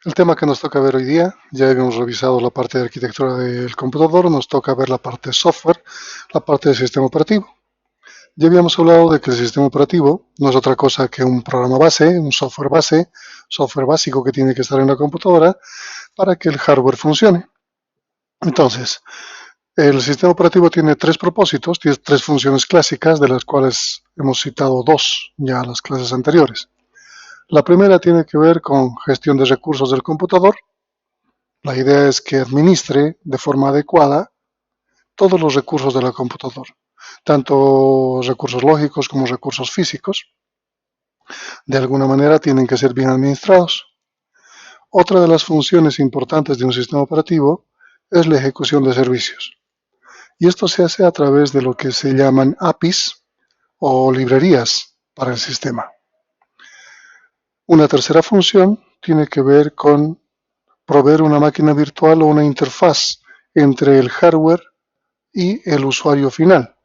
El tema que nos toca ver hoy día, ya habíamos revisado la parte de arquitectura del computador, nos toca ver la parte de software, la parte del sistema operativo. Ya habíamos hablado de que el sistema operativo no es otra cosa que un programa base, un software básico que tiene que estar en la computadora para que el hardware funcione. Entonces, el sistema operativo tiene tres propósitos, tiene tres funciones clásicas, de las cuales hemos citado dos ya en las clases anteriores. La primera tiene que ver con gestión de recursos del computador. La idea es que administre de forma adecuada todos los recursos de la computadora, tanto recursos lógicos como recursos físicos. De alguna manera tienen que ser bien administrados. Otra de las funciones importantes de un sistema operativo es la ejecución de servicios. Y esto se hace a través de lo que se llaman APIs o librerías para el sistema. Una tercera función tiene que ver con proveer una máquina virtual o una interfaz entre el hardware y el usuario final.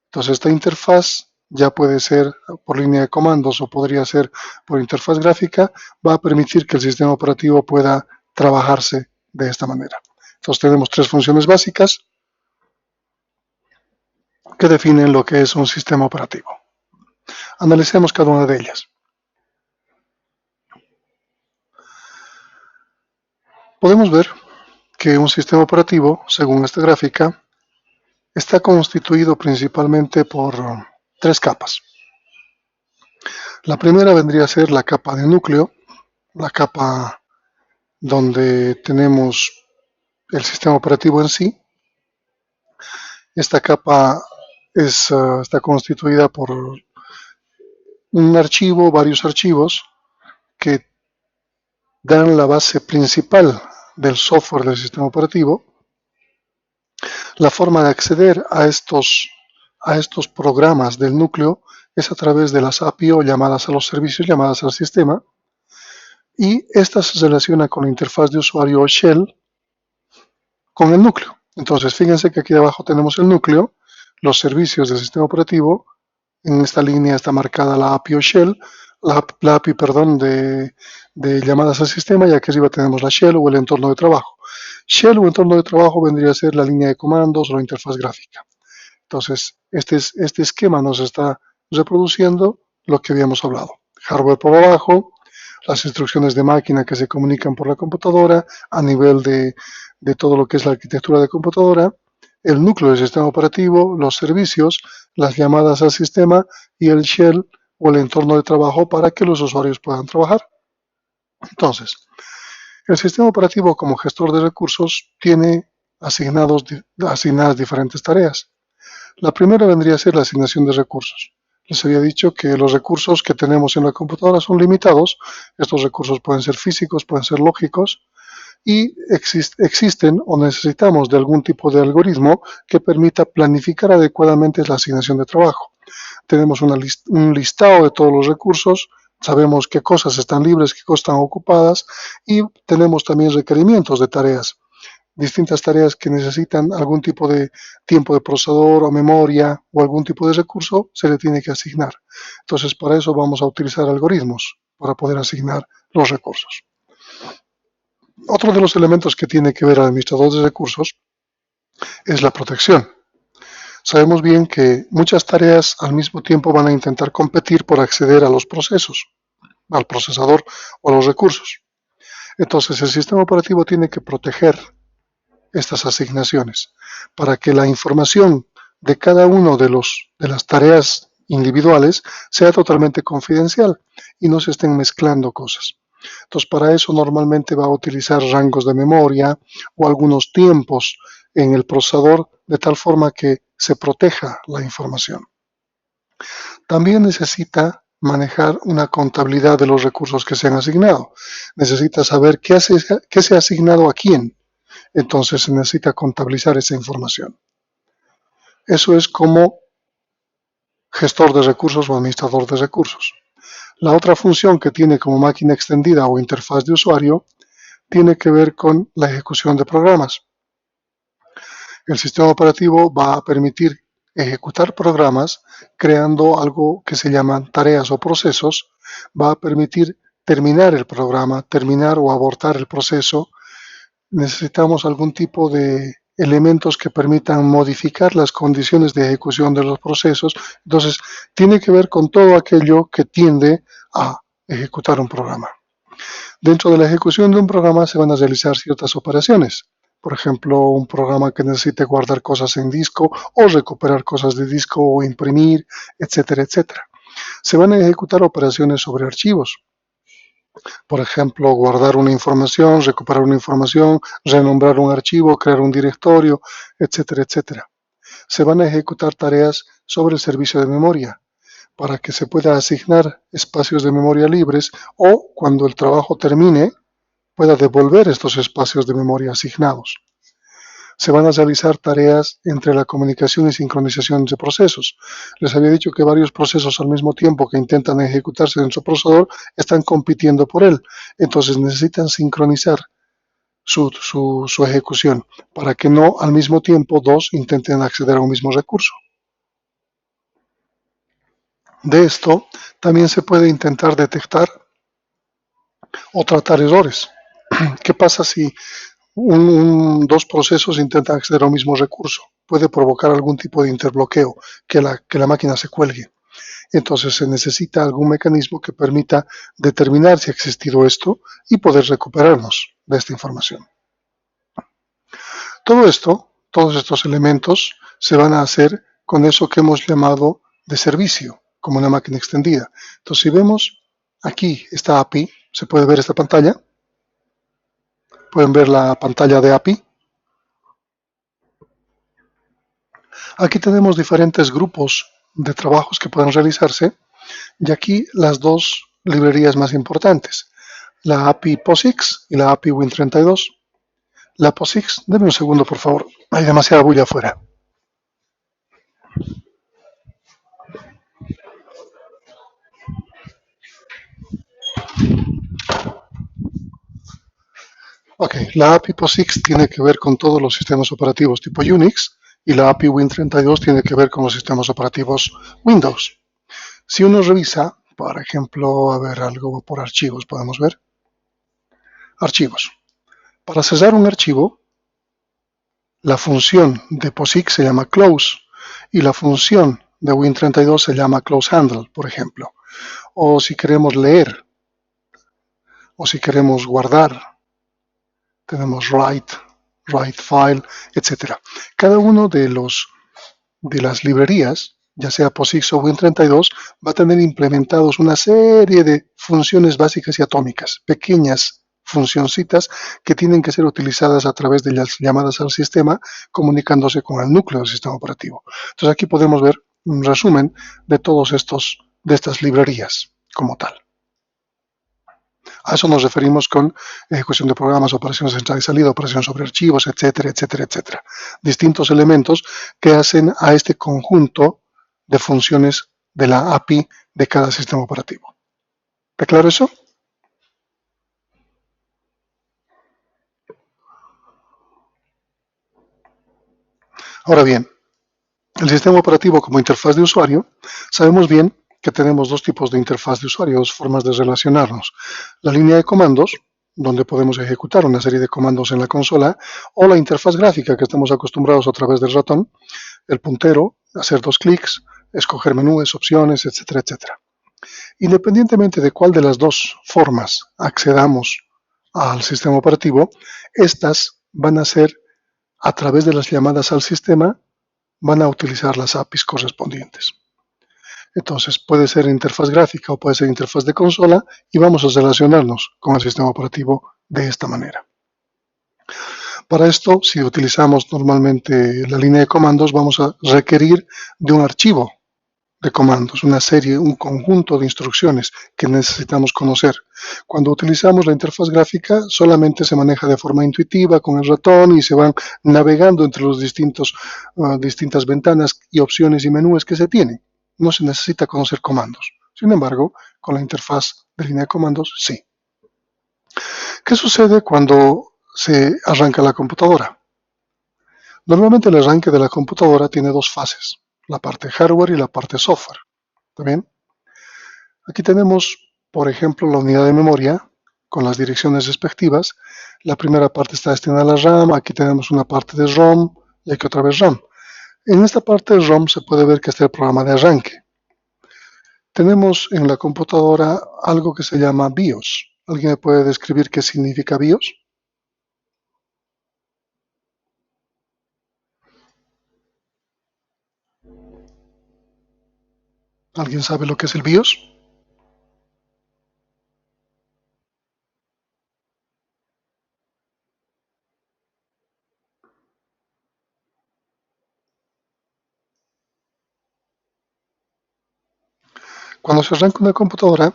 Entonces esta interfaz ya puede ser por línea de comandos o podría ser por interfaz gráfica, va a permitir que el sistema operativo pueda trabajarse de esta manera. Entonces tenemos tres funciones básicas que definen lo que es un sistema operativo. Analicemos cada una de ellas. Podemos ver que un sistema operativo, según esta gráfica, está constituido principalmente por tres capas. La primera vendría a ser la capa de núcleo, la capa donde tenemos el sistema operativo en sí. Esta capa está constituida por un archivo, varios archivos que dan la base principal del software del sistema operativo. La forma de acceder a estos programas del núcleo es a través de las API o llamadas a los servicios, llamadas al sistema, y esta se relaciona con la interfaz de usuario o shell con el núcleo. Entonces, fíjense que aquí abajo tenemos el núcleo, los servicios del sistema operativo. En esta línea está marcada la API o shell, la API, perdón, de llamadas al sistema, y aquí arriba tenemos la shell o el entorno de trabajo. Shell o entorno de trabajo vendría a ser la línea de comandos o la interfaz gráfica. Entonces, este esquema nos está reproduciendo lo que habíamos hablado. Hardware por abajo, las instrucciones de máquina que se comunican por la computadora a nivel de todo lo que es la arquitectura de computadora, el núcleo del sistema operativo, los servicios, las llamadas al sistema y el shell o el entorno de trabajo para que los usuarios puedan trabajar. Entonces, el sistema operativo como gestor de recursos tiene asignadas diferentes tareas. La primera vendría a ser la asignación de recursos. Les había dicho que los recursos que tenemos en la computadora son limitados. Estos recursos pueden ser físicos, pueden ser lógicos, y existen o necesitamos de algún tipo de algoritmo que permita planificar adecuadamente la asignación de trabajo. Tenemos un listado de todos los recursos, sabemos qué cosas están libres, qué cosas están ocupadas, y tenemos también requerimientos de tareas. Distintas tareas que necesitan algún tipo de tiempo de procesador o memoria o algún tipo de recurso se le tiene que asignar. Entonces, para eso vamos a utilizar algoritmos para poder asignar los recursos. Otro de los elementos que tiene que ver el administrador de recursos es la protección. Sabemos bien que muchas tareas al mismo tiempo van a intentar competir por acceder a los procesos, al procesador o a los recursos. Entonces, el sistema operativo tiene que proteger estas asignaciones para que la información de cada uno de las tareas individuales sea totalmente confidencial y no se estén mezclando cosas. Entonces, para eso normalmente va a utilizar rangos de memoria o algunos tiempos en el procesador de tal forma que se proteja la información. También necesita manejar una contabilidad de los recursos que se han asignado. Necesita saber qué se ha asignado a quién. Entonces se necesita contabilizar esa información. Eso es como gestor de recursos o administrador de recursos. La otra función que tiene como máquina extendida o interfaz de usuario tiene que ver con la ejecución de programas. El sistema operativo va a permitir ejecutar programas creando algo que se llaman tareas o procesos. Va a permitir terminar el programa, terminar o abortar el proceso, necesitamos algún tipo de elementos que permitan modificar las condiciones de ejecución de los procesos. Entonces, tiene que ver con todo aquello que tiende a ejecutar un programa. Dentro de la ejecución de un programa se van a realizar ciertas operaciones. Por ejemplo, un programa que necesite guardar cosas en disco o recuperar cosas de disco o imprimir, etcétera, etcétera. Se van a ejecutar operaciones sobre archivos. Por ejemplo, guardar una información, recuperar una información, renombrar un archivo, crear un directorio, etcétera, etcétera. Se van a ejecutar tareas sobre el servicio de memoria para que se pueda asignar espacios de memoria libres o, cuando el trabajo termine, pueda devolver estos espacios de memoria asignados. Se van a realizar tareas entre la comunicación y sincronización de procesos. Les había dicho que varios procesos al mismo tiempo que intentan ejecutarse en su procesador están compitiendo por él. Entonces necesitan sincronizar su ejecución para que no al mismo tiempo dos intenten acceder a un mismo recurso. De esto también se puede intentar detectar o tratar errores. ¿Qué pasa si dos procesos intentan acceder a un mismo recurso? Puede provocar algún tipo de interbloqueo, que la máquina se cuelgue. Entonces se necesita algún mecanismo que permita determinar si ha existido esto y poder recuperarnos de esta información. Todo esto, todos estos elementos, se van a hacer con eso que hemos llamado de servicio, como una máquina extendida. Entonces, si vemos aquí esta API, se puede ver esta pantalla. Pueden ver la pantalla de API. Aquí tenemos diferentes grupos de trabajos que pueden realizarse y aquí las dos librerías más importantes, la API POSIX y la API Win32. La POSIX, denme un segundo por favor, hay demasiada bulla afuera. Ok, la API POSIX tiene que ver con todos los sistemas operativos tipo Unix y la API Win32 tiene que ver con los sistemas operativos Windows. Si uno revisa, por ejemplo, a ver algo por archivos, podemos ver. Archivos. Para cerrar un archivo, la función de POSIX se llama close y la función de Win32 se llama close_handle, por ejemplo. O si queremos leer, o si queremos guardar, tenemos write file, etc. Cada uno de las librerías, ya sea POSIX o Win32, va a tener implementados una serie de funciones básicas y atómicas, pequeñas funcioncitas que tienen que ser utilizadas a través de las llamadas al sistema, comunicándose con el núcleo del sistema operativo. Entonces aquí podemos ver un resumen de todos de estas librerías como tal. A eso nos referimos con ejecución de programas, operaciones de entrada y salida, operación sobre archivos, etcétera, etcétera, etcétera. Distintos elementos que hacen a este conjunto de funciones de la API de cada sistema operativo. ¿Está claro eso? Ahora bien, el sistema operativo como interfaz de usuario, sabemos bien que tenemos dos tipos de interfaz de usuario, dos formas de relacionarnos. La línea de comandos, donde podemos ejecutar una serie de comandos en la consola, o la interfaz gráfica que estamos acostumbrados a través del ratón, el puntero, hacer dos clics, escoger menús, opciones, etcétera, etcétera. Independientemente de cuál de las dos formas accedamos al sistema operativo, estas van a ser a través de las llamadas al sistema, van a utilizar las APIs correspondientes. Entonces puede ser interfaz gráfica o puede ser interfaz de consola y vamos a relacionarnos con el sistema operativo de esta manera. Para esto, si utilizamos normalmente la línea de comandos, vamos a requerir de un archivo de comandos, una serie, un conjunto de instrucciones que necesitamos conocer. Cuando utilizamos la interfaz gráfica, solamente se maneja de forma intuitiva con el ratón y se van navegando entre los distintas ventanas y opciones y menús que se tienen. No se necesita conocer comandos. Sin embargo, con la interfaz de línea de comandos, sí. ¿Qué sucede cuando se arranca la computadora? Normalmente el arranque de la computadora tiene dos fases, la parte hardware y la parte software. ¿Está bien? Aquí tenemos por ejemplo, la unidad de memoria con las direcciones respectivas. La primera parte está destinada a la RAM, aquí tenemos una parte de ROM y aquí otra vez RAM. En esta parte de ROM se puede ver que está el programa de arranque. Tenemos en la computadora algo que se llama BIOS. ¿Alguien me puede describir qué significa BIOS? ¿Alguien sabe lo que es el BIOS? Cuando se arranca una computadora,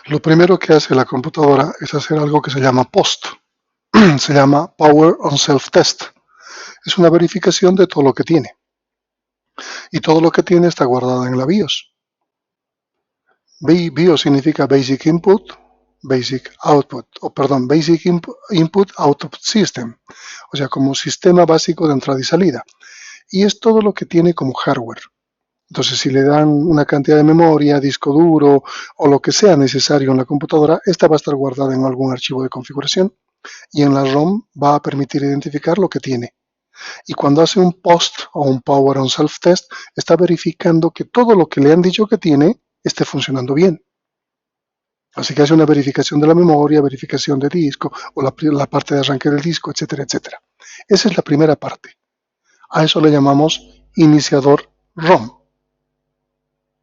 lo primero que hace la computadora es hacer algo que se llama POST. Se llama Power on Self-Test. Es una verificación de todo lo que tiene. Y todo lo que tiene está guardado en la BIOS. BIOS significa Basic Input, Basic Output, Basic Input Output System, o sea, como sistema básico de entrada y salida. Y es todo lo que tiene como hardware. Entonces, si le dan una cantidad de memoria, disco duro o lo que sea necesario en la computadora, esta va a estar guardada en algún archivo de configuración y en la ROM va a permitir identificar lo que tiene. Y cuando hace un POST o un Power on Self-Test, está verificando que todo lo que le han dicho que tiene esté funcionando bien. Así que hace una verificación de la memoria, verificación de disco o la parte de arranque del disco, etcétera, etcétera. Esa es la primera parte. A eso le llamamos iniciador ROM,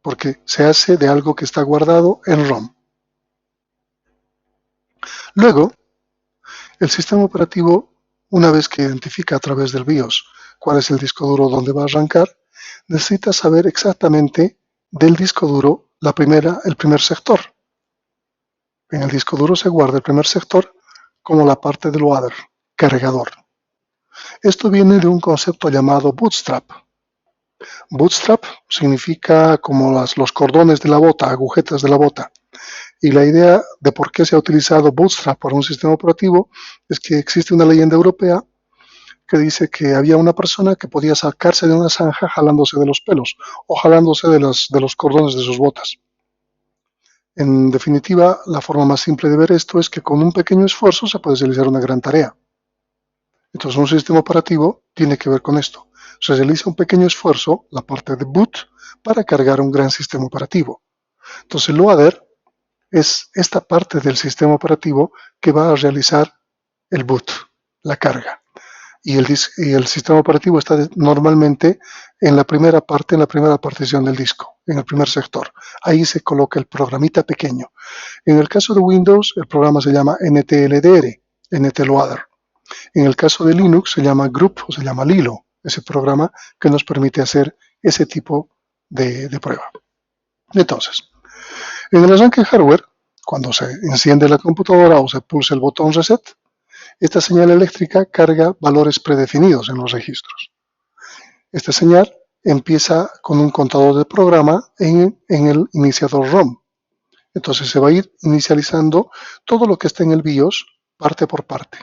porque se hace de algo que está guardado en ROM. Luego, el sistema operativo, una vez que identifica a través del BIOS cuál es el disco duro donde va a arrancar, necesita saber exactamente del disco duro el primer sector. En el disco duro se guarda el primer sector como la parte del loader, cargador. Esto viene de un concepto llamado bootstrap. Bootstrap significa como los cordones de la bota, agujetas de la bota. Y la idea de por qué se ha utilizado Bootstrap para un sistema operativo es que existe una leyenda europea que dice que había una persona que podía sacarse de una zanja jalándose de los pelos o jalándose de los cordones de sus botas. En definitiva, la forma más simple de ver esto es que con un pequeño esfuerzo se puede realizar una gran tarea. Entonces, un sistema operativo tiene que ver con esto. Se realiza un pequeño esfuerzo, la parte de boot, para cargar un gran sistema operativo. Entonces, el loader es esta parte del sistema operativo que va a realizar el boot, la carga. Y el sistema operativo está normalmente en la primera parte, en la primera partición del disco, en el primer sector. Ahí se coloca el programita pequeño. En el caso de Windows, el programa se llama NTLDR, NTLoader. En el caso de Linux se llama Group o se llama Lilo, ese programa que nos permite hacer ese tipo de prueba. Entonces, en el arranque hardware, cuando se enciende la computadora o se pulsa el botón reset, esta señal eléctrica carga valores predefinidos en los registros. Esta señal empieza con un contador de programa en el iniciador ROM. Entonces se va a ir inicializando todo lo que está en el BIOS parte por parte.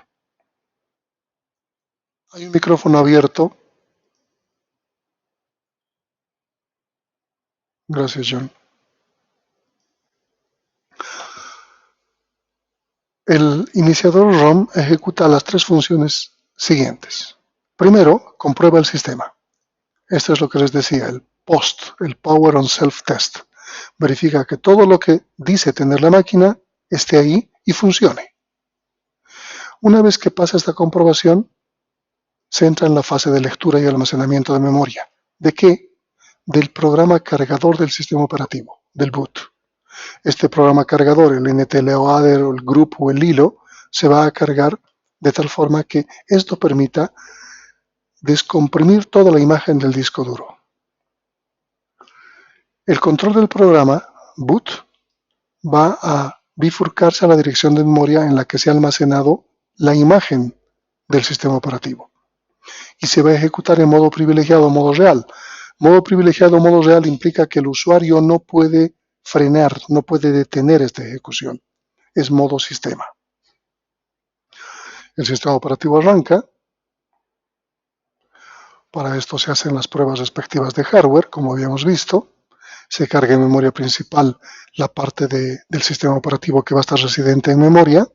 Hay un micrófono abierto. Gracias, John. El iniciador ROM ejecuta las tres funciones siguientes. Primero, comprueba el sistema. Esto es lo que les decía, el POST, el Power on Self-Test. Verifica que todo lo que dice tener la máquina esté ahí y funcione. Una vez que pasa esta comprobación, se entra en la fase de lectura y almacenamiento de memoria. ¿De qué? Del programa cargador del sistema operativo, del boot. Este programa cargador, el NTLoader, el Group o el Lilo, se va a cargar de tal forma que esto permita descomprimir toda la imagen del disco duro. El control del programa, boot, va a bifurcarse a la dirección de memoria en la que se ha almacenado la imagen del sistema operativo. Y se va a ejecutar en modo privilegiado o modo real. Modo privilegiado o modo real implica que el usuario no puede frenar, no puede detener esta ejecución. Es modo sistema. El sistema operativo arranca. Para esto se hacen las pruebas respectivas de hardware, como habíamos visto. se carga en memoria principal la parte del sistema operativo que va a estar residente en memoria,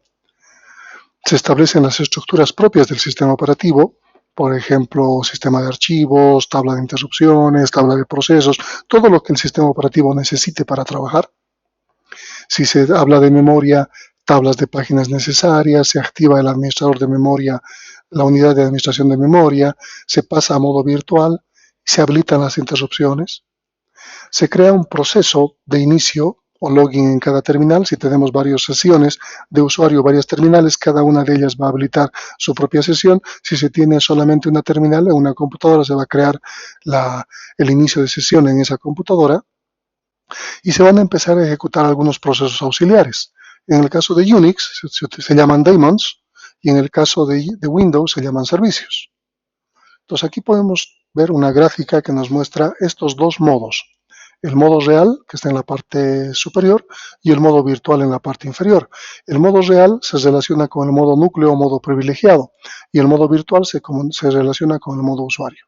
se establecen las estructuras propias del sistema operativo, por ejemplo, sistema de archivos, tabla de interrupciones, tabla de procesos, todo lo que el sistema operativo necesite para trabajar. Si se habla de memoria, tablas de páginas necesarias, se activa el administrador de memoria, la unidad de administración de memoria, se pasa a modo virtual, se habilitan las interrupciones, se crea un proceso de inicio o login en cada terminal. Si tenemos varias sesiones de usuario, varias terminales, cada una de ellas va a habilitar su propia sesión. Si se tiene solamente una terminal en una computadora, se va a crear el inicio de sesión en esa computadora y se van a empezar a ejecutar algunos procesos auxiliares. En el caso de Unix se llaman daemons y en el caso de Windows se llaman servicios. Entonces aquí podemos ver una gráfica que nos muestra estos dos modos. El modo real, que está en la parte superior, y el modo virtual en la parte inferior. El modo real se relaciona con el modo núcleo o modo privilegiado, y el modo virtual se relaciona con el modo usuario.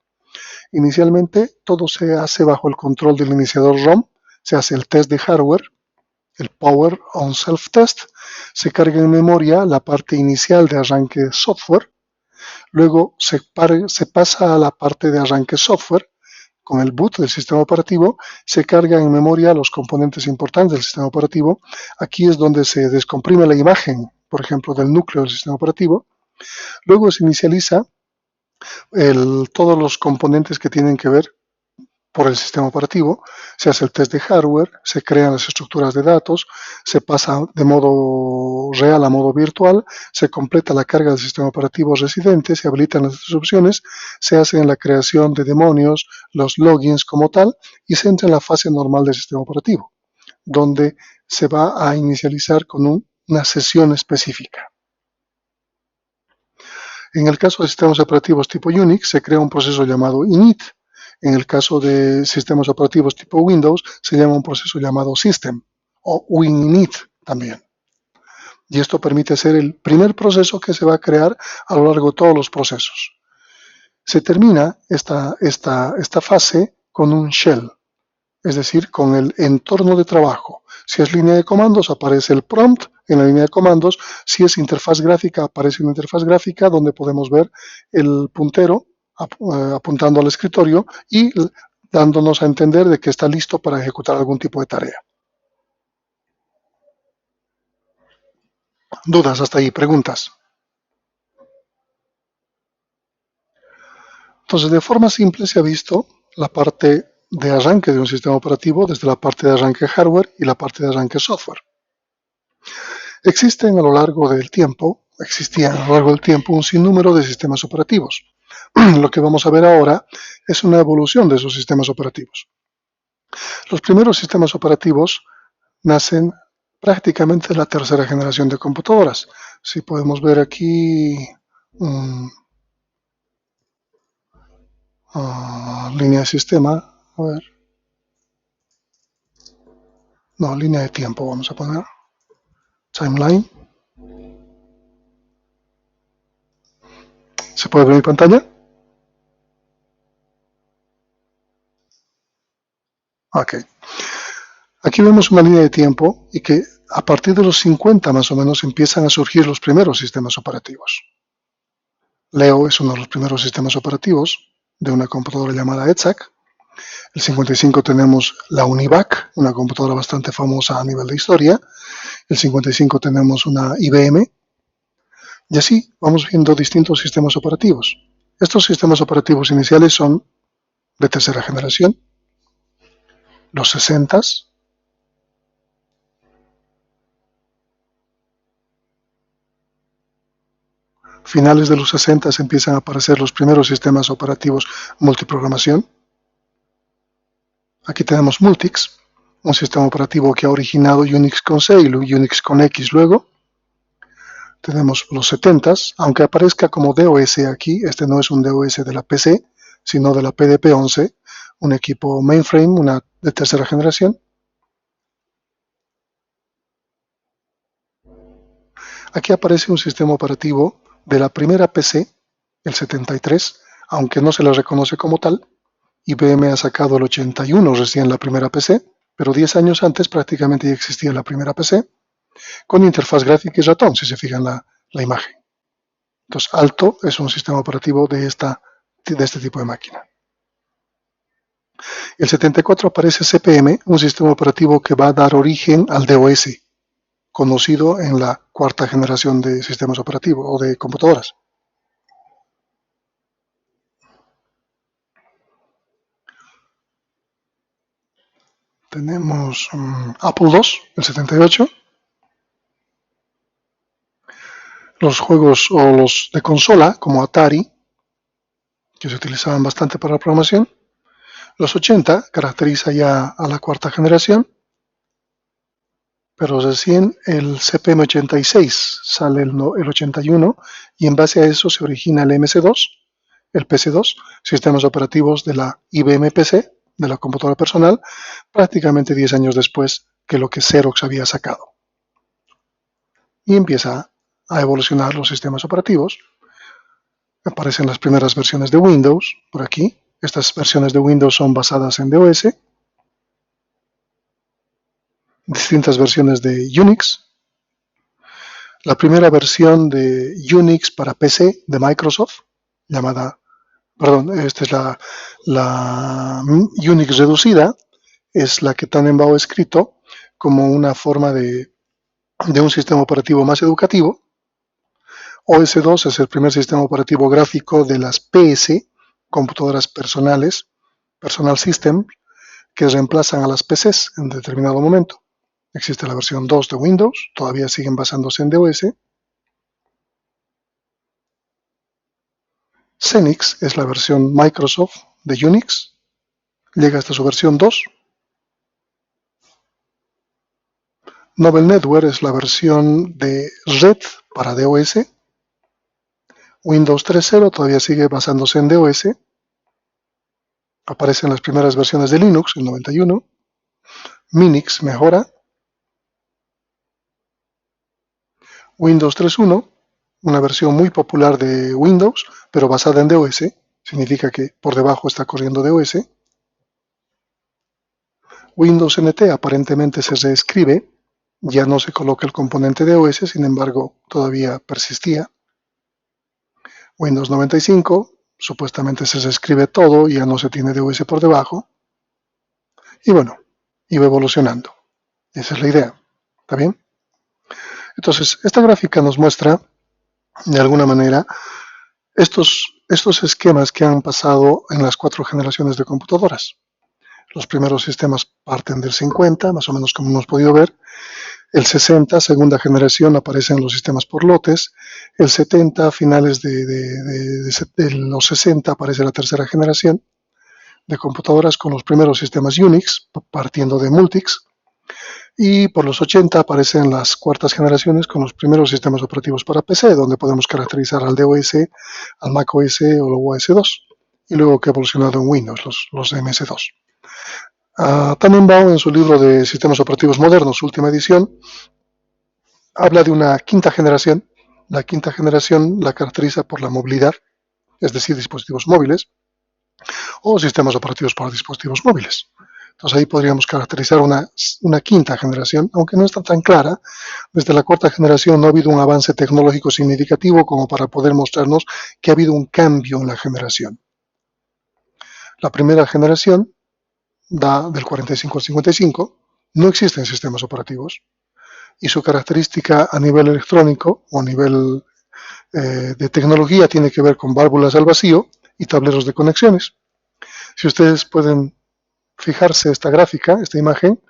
Inicialmente, todo se hace bajo el control del iniciador ROM, se hace el test de hardware, el Power on Self-Test, se carga en memoria la parte inicial de arranque software, luego se pasa a la parte de arranque software. Con el boot del sistema operativo se carga en memoria los componentes importantes del sistema operativo. Aquí es donde se descomprime la imagen, por ejemplo, del núcleo del sistema operativo. Luego se inicializa todos los componentes que tienen que ver por el sistema operativo, se hace el test de hardware, se crean las estructuras de datos, se pasa de modo real a modo virtual, se completa la carga del sistema operativo residente, se habilitan las instrucciones, se hace la creación de demonios, los logins como tal, y se entra en la fase normal del sistema operativo, donde se va a inicializar con una sesión específica. En el caso de sistemas operativos tipo Unix, se crea un proceso llamado init. En el caso de sistemas operativos tipo Windows, se llama un proceso llamado system o winit también. Y esto permite ser el primer proceso que se va a crear a lo largo de todos los procesos. Se termina esta fase con un shell, es decir, con el entorno de trabajo. Si es línea de comandos, aparece el prompt en la línea de comandos. Si es interfaz gráfica, aparece una interfaz gráfica donde podemos ver el puntero apuntando al escritorio y dándonos a entender de que está listo para ejecutar algún tipo de tarea. ¿Dudas hasta ahí? ¿Preguntas? Entonces, de forma simple se ha visto la parte de arranque de un sistema operativo desde la parte de arranque hardware y la parte de arranque software. Existían a lo largo del tiempo un sinnúmero de sistemas operativos. Lo que vamos a ver ahora es una evolución de esos sistemas operativos. Los primeros sistemas operativos nacen prácticamente de la tercera generación de computadoras. Si podemos ver aquí línea de sistema, a ver. No, línea de tiempo vamos a poner. Timeline. ¿Se puede ver mi pantalla? Ok. Aquí vemos una línea de tiempo y que a partir de los 50 más o menos empiezan a surgir los primeros sistemas operativos. Leo es uno de los primeros sistemas operativos de una computadora llamada ETSAC. El 55 tenemos la Univac, una computadora bastante famosa a nivel de historia. El 55 tenemos una IBM. Y así vamos viendo distintos sistemas operativos. Estos sistemas operativos iniciales son de tercera generación, los 60s, finales de los 60 empiezan a aparecer los primeros sistemas operativos multiprogramación. Aquí tenemos Multics, un sistema operativo que ha originado Unix con C y Unix con X luego. Tenemos los 70s, aunque aparezca como DOS aquí, este no es un DOS de la PC, sino de la PDP-11, un equipo mainframe, una de tercera generación. Aquí aparece un sistema operativo de la primera PC, el 73, aunque no se la reconoce como tal. IBM ha sacado el 81 recién la primera PC. pero 10 años antes prácticamente ya existía la primera PC con interfaz gráfica y ratón, si se fijan la imagen. Entonces, Alto es un sistema operativo de este tipo de máquina. El 74 aparece CP/M, un sistema operativo que va a dar origen al DOS, conocido en la cuarta generación de sistemas operativos o de computadoras. Tenemos Apple II, el 78. Los juegos o los de consola, como Atari, que se utilizaban bastante para la programación. Los 80 caracteriza ya a la cuarta generación, pero recién el CP/M 86 sale el 81 y en base a eso se origina el MC2, el PC2, sistemas operativos de la IBM PC, de la computadora personal, prácticamente 10 años después que lo que Xerox había sacado. Y empieza a evolucionar los sistemas operativos. Aparecen las primeras versiones de Windows por aquí. Estas versiones de Windows son basadas en DOS. Distintas versiones de Unix. La primera versión de Unix para PC de Microsoft, esta es la Unix reducida, es la que Tannenbaum ha escrito como una forma de un sistema operativo más educativo. OS2 es el primer sistema operativo gráfico de las PS, computadoras personales, Personal System, que reemplazan a las PCs en determinado momento. Existe la versión 2 de Windows, todavía siguen basándose en DOS. Xenix es la versión Microsoft de Unix, llega hasta su versión 2. Novell Network es la versión de Red para DOS. Windows 3.0 todavía sigue basándose en DOS. Aparecen las primeras versiones de Linux, el 91. Minix mejora. Windows 3.1, una versión muy popular de Windows, pero basada en DOS. Significa que por debajo está corriendo DOS. Windows NT aparentemente se reescribe. Ya no se coloca el componente DOS, sin embargo, todavía persistía. Windows 95, supuestamente se reescribe todo, ya no se tiene DOS por debajo. Y bueno, iba evolucionando. Esa es la idea. ¿Está bien? Entonces, esta gráfica nos muestra, de alguna manera, estos esquemas que han pasado en las 4 generaciones de computadoras. Los primeros sistemas parten del 50, más o menos como hemos podido ver. El 60, segunda generación, aparecen los sistemas por lotes. El 70, finales de los 60, aparece la tercera generación de computadoras con los primeros sistemas Unix, partiendo de Multics. Y por los 80 aparecen las cuartas generaciones con los primeros sistemas operativos para PC, donde podemos caracterizar al DOS, al macOS o el OS2, y luego que ha evolucionado en Windows, los MS2. Tannenbaum, en su libro de Sistemas Operativos Modernos, última edición, habla de una quinta generación. La quinta generación la caracteriza por la movilidad, es decir, dispositivos móviles, o sistemas operativos para dispositivos móviles. Entonces ahí podríamos caracterizar una quinta generación, aunque no está tan clara. Desde la cuarta generación no ha habido un avance tecnológico significativo como para poder mostrarnos que ha habido un cambio en la generación. La primera generación da del 45 al 55, no existen sistemas operativos y su característica a nivel electrónico o a nivel de tecnología tiene que ver con válvulas al vacío y tableros de conexiones. Si ustedes pueden fijarse esta gráfica, esta imagen,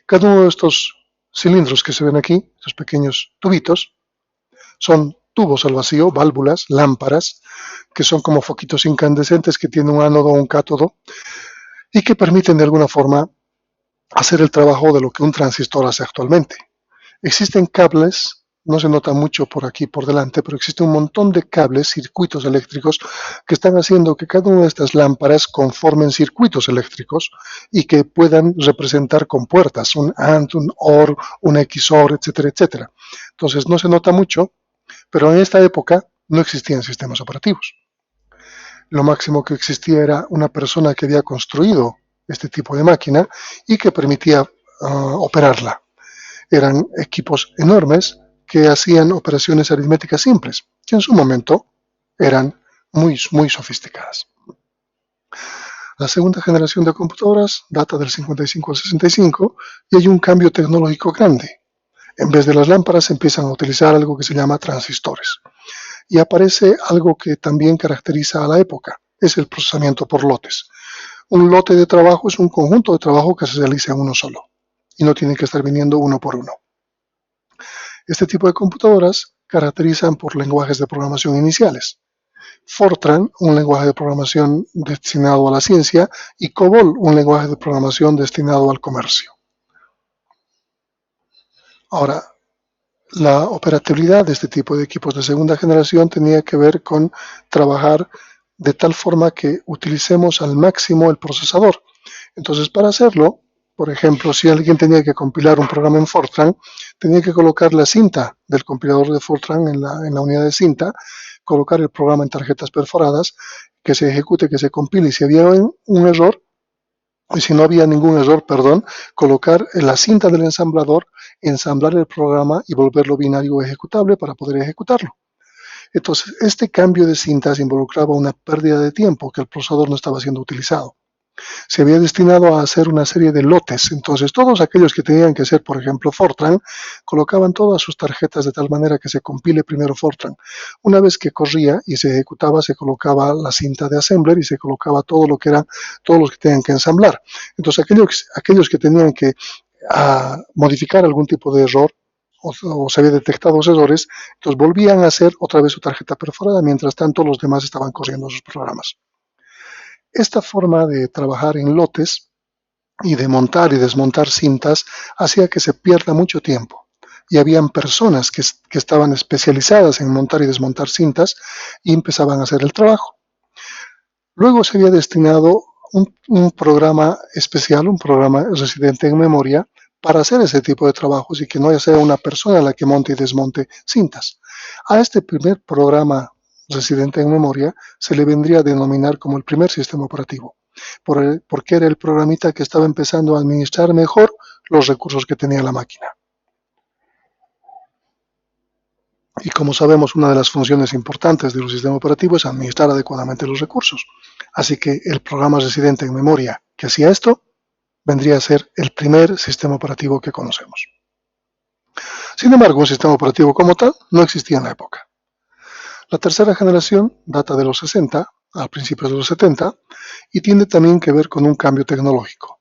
cada uno de estos cilindros que se ven aquí, estos pequeños tubitos, son tubos al vacío, válvulas, lámparas, que son como foquitos incandescentes que tienen un ánodo o un cátodo y que permiten de alguna forma hacer el trabajo de lo que un transistor hace actualmente. Existen cables, no se nota mucho por aquí por delante, pero existe un montón de cables, circuitos eléctricos, que están haciendo que cada una de estas lámparas conformen circuitos eléctricos y que puedan representar con puertas, un AND, un OR, un XOR, etcétera, etcétera. Entonces no se nota mucho, pero en esta época no existían sistemas operativos. Lo máximo que existía era una persona que había construido este tipo de máquina y que permitía operarla. Eran equipos enormes que hacían operaciones aritméticas simples, que en su momento eran muy, muy sofisticadas. La segunda generación de computadoras data del 55 al 65 y hay un cambio tecnológico grande. En vez de las lámparas empiezan a utilizar algo que se llama transistores. Y aparece algo que también caracteriza a la época, es el procesamiento por lotes. Un lote de trabajo es un conjunto de trabajo que se realiza en uno solo y no tiene que estar viniendo uno por uno. Este tipo de computadoras caracterizan por lenguajes de programación iniciales. Fortran, un lenguaje de programación destinado a la ciencia, y COBOL, un lenguaje de programación destinado al comercio. Ahora, la operatividad de este tipo de equipos de segunda generación tenía que ver con trabajar de tal forma que utilicemos al máximo el procesador. Entonces, para hacerlo, por ejemplo, si alguien tenía que compilar un programa en Fortran, tenía que colocar la cinta del compilador de Fortran en la unidad de cinta, colocar el programa en tarjetas perforadas, que se ejecute, que se compile. Y si había un error, y si no había ningún error, perdón, colocar en la cinta del ensamblador, ensamblar el programa y volverlo binario ejecutable para poder ejecutarlo. Entonces, este cambio de cintas involucraba una pérdida de tiempo que el procesador no estaba siendo utilizado. Se había destinado a hacer una serie de lotes. Entonces, todos aquellos que tenían que hacer, por ejemplo, Fortran, colocaban todas sus tarjetas de tal manera que se compile primero Fortran. Una vez que corría y se ejecutaba, se colocaba la cinta de assembler y se colocaba todo lo que era, todos los que tenían que ensamblar. Entonces, aquellos que tenían que modificar algún tipo de error o se había detectado los errores, entonces volvían a hacer otra vez su tarjeta perforada, mientras tanto los demás estaban corriendo sus programas. Esta forma de trabajar en lotes y de montar y desmontar cintas hacía que se pierda mucho tiempo. Y habían personas que estaban especializadas en montar y desmontar cintas y empezaban a hacer el trabajo. Luego se había destinado un programa especial, un programa residente en memoria, para hacer ese tipo de trabajos y que no sea una persona la que monte y desmonte cintas. A este primer programa residente en memoria se le vendría a denominar como el primer sistema operativo, porque era el programita que estaba empezando a administrar mejor los recursos que tenía la máquina. Y como sabemos, una de las funciones importantes de un sistema operativo es administrar adecuadamente los recursos. Así que el programa residente en memoria que hacía esto vendría a ser el primer sistema operativo que conocemos. Sin embargo, un sistema operativo como tal no existía en la época. La tercera generación data de los 60 a principios de los 70 y tiene también que ver con un cambio tecnológico.